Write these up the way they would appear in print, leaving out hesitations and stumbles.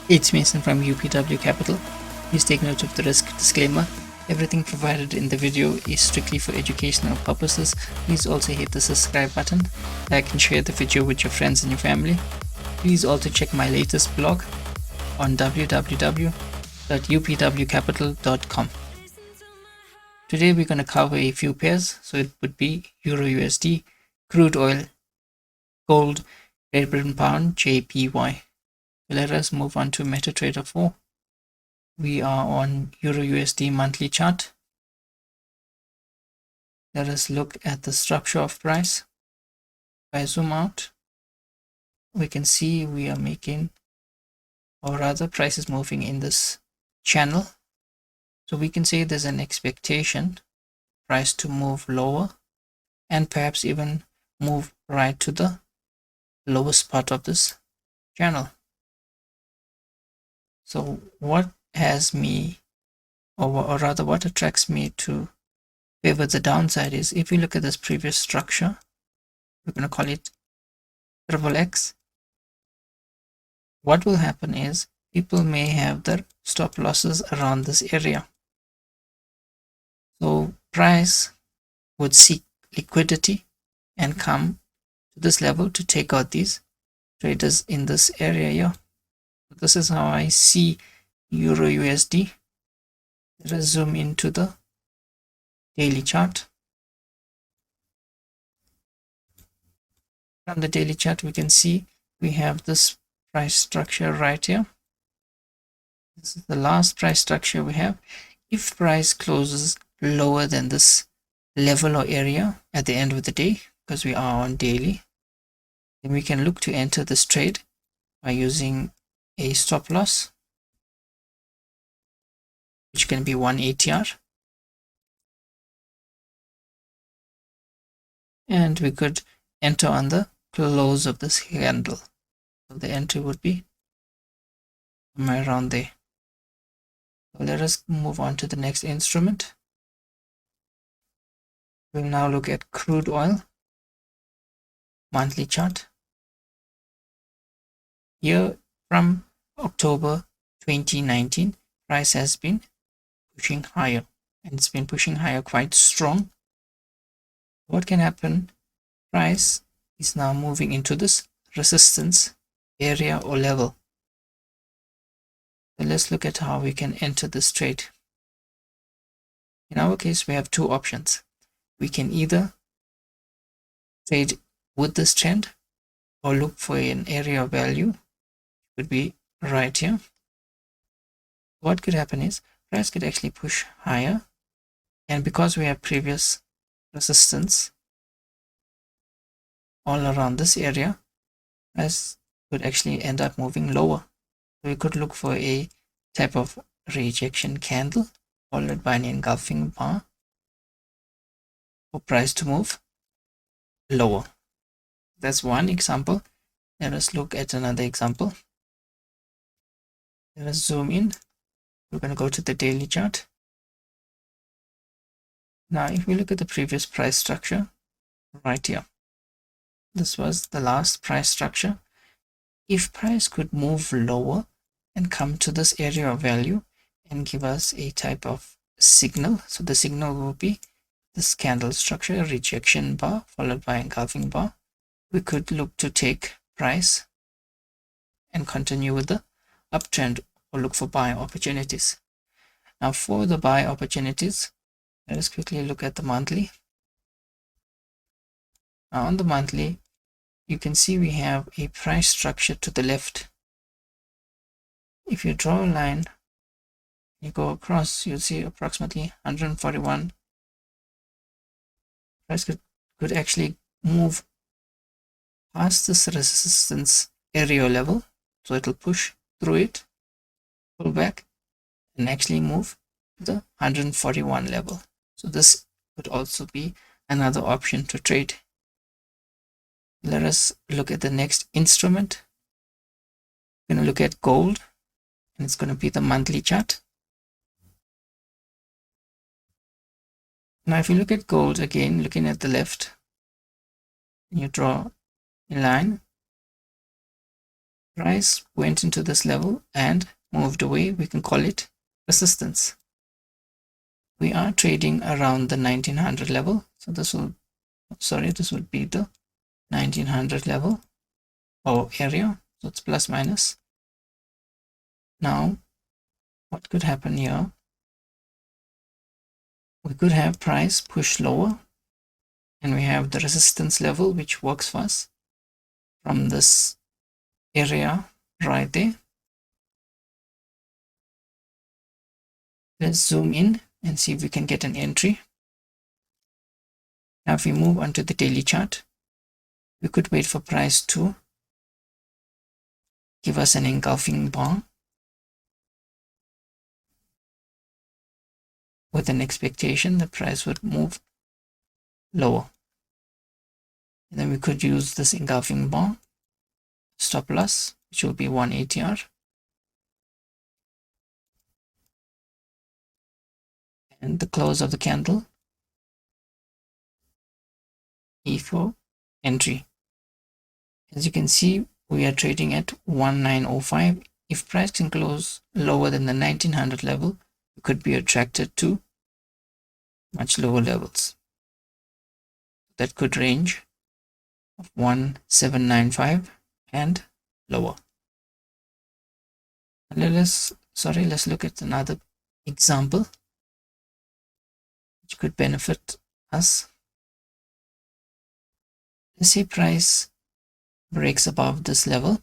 It's Mason from UPW Capital. Please take note of the risk disclaimer. Everything provided in the video is strictly for educational purposes. Please also hit the subscribe button, like and share the video with your friends and your family. Please also check my latest blog on www.upwcapital.com. Today we're going to cover a few pairs, so it would be EURUSD, crude oil, gold, Great Britain pound, JPY. Let us move on to MetaTrader 4. We are on EURUSD monthly chart. Let us look at the structure of price. If I zoom out, we can see we are making, or rather price is moving in this channel. So we can say there's an expectation price to move lower and perhaps even move right to the lowest part of this channel. So what has me, or rather what attracts me to favor the downside is, if you look at this previous structure, we're going to call it XXX. What will happen is people may have their stop losses around this area. So price would seek liquidity and come to this level to take out these traders in this area here. This is how I see EURUSD. Let us zoom into the daily chart. From the daily chart, we can see we have this price structure right here. This is the last price structure we have. If price closes lower than this level or area at the end of the day, because we are on daily, then we can look to enter this trade by using a stop loss, which can be 1 ATR, and we could enter on the close of this candle. So the entry would be somewhere around there. So let us move on to the next instrument. We'll now look at crude oil monthly chart. Here from October 2019, price has been pushing higher, and it's been pushing higher quite strong. What can happen? Price is now moving into this resistance area or level. So let's look at how we can enter this trade. In our case, we have two options. We can either trade with this trend or look for an area of value. Could be right here. What could happen is price could actually push higher, and because we have previous resistance all around this area, price could actually end up moving lower. So we could look for a type of rejection candle followed by an engulfing bar for price to move lower. That's one example. Let us look at another example. Let us zoom in. We're going to go to the daily chart. Now, if we look at the previous price structure right here, this was the last price structure. If price could move lower and come to this area of value and give us a type of signal, so the signal will be this candle structure, rejection bar followed by engulfing bar, we could look to take price and continue with the uptrend or look for buy opportunities. Now for the buy opportunities, let us quickly look at the monthly. Now on the monthly, you can see we have a price structure to the left. If you draw a line, you go across, you'll see approximately 141. Price could actually move past this resistance area level, so it'll push through it, pull back, and actually move to the 141 level. So this could also be another option to trade. Let us look at the next instrument. We're going to look at gold, and it's going to be the monthly chart. Now if you look at gold, again looking at the left, you draw a line, price went into this level and moved away, we can call it resistance. We are trading around the 1900 level, so this would be the 1900 level or area, so it's plus minus. Now what could happen here? We could have price push lower, and we have the resistance level which works for us from this area right there. Let's zoom in and see if we can get an entry. Now if we move on to the daily chart, we could wait for price to give us an engulfing bar with an expectation the price would move lower. And then we could use this engulfing bar stop loss, which will be 1 ATR. And the close of the candle, E4 entry. As you can see, we are trading at 1905. If price can close lower than the 1900 level, we could be attracted to much lower levels. That could range of 1795 and lower. Let's look at another example which could benefit us. Let's say price breaks above this level.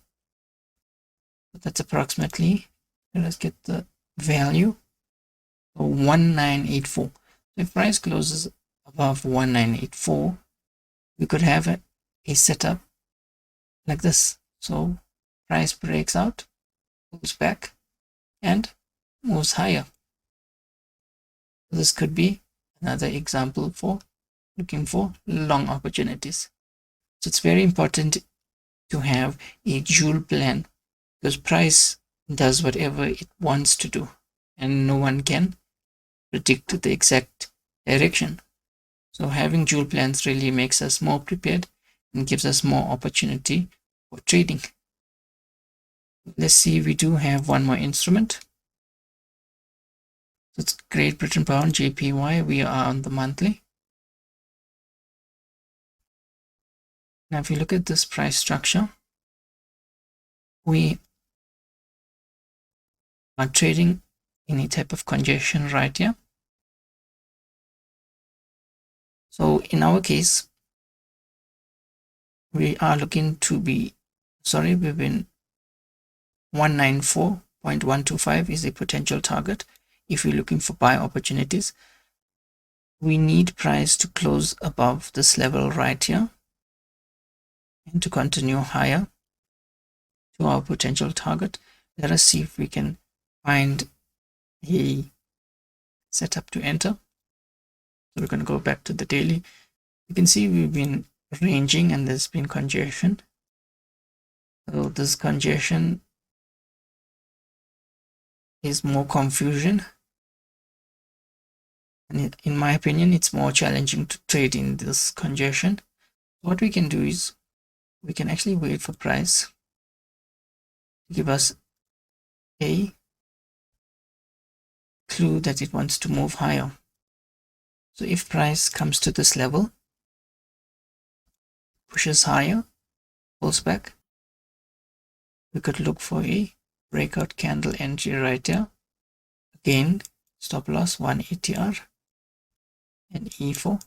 That's approximately, let's get the value, 1984. If price closes above 1984, we could have a setup like this. So price breaks out, pulls back, and moves higher. This could be another example for looking for long opportunities. So it's very important to have a dual plan, because price does whatever it wants to do and no one can predict the exact direction. So having dual plans really makes us more prepared and gives us more opportunity for trading. Let's see, we do have one more instrument. So it's Great Britain Pound, JPY. We are on the monthly. Now if you look at this price structure, we are trading in a type of congestion right here. So in our case, we are looking to be, we've been 194.125 is a potential target. If you're looking for buy opportunities, we need price to close above this level right here and to continue higher to our potential target. Let us see if we can find a setup to enter. So we're going to go back to the daily. You can see we've been ranging and there's been congestion. So this congestion is more confusion, and in my opinion it's more challenging to trade in this congestion. What we can do is we can actually wait for price to give us a clue that it wants to move higher. So if price comes to this level, pushes higher, pulls back, we could look for a breakout candle entry right here. Again, stop loss 1 ATR and E4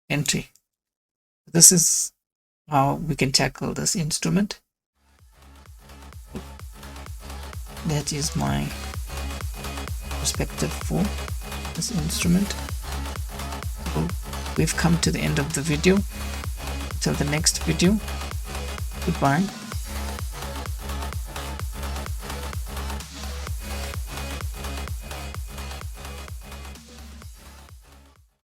entry. This is how we can tackle this instrument. That is my perspective for this instrument. So we've come to the end of the video. Till the next video, goodbye.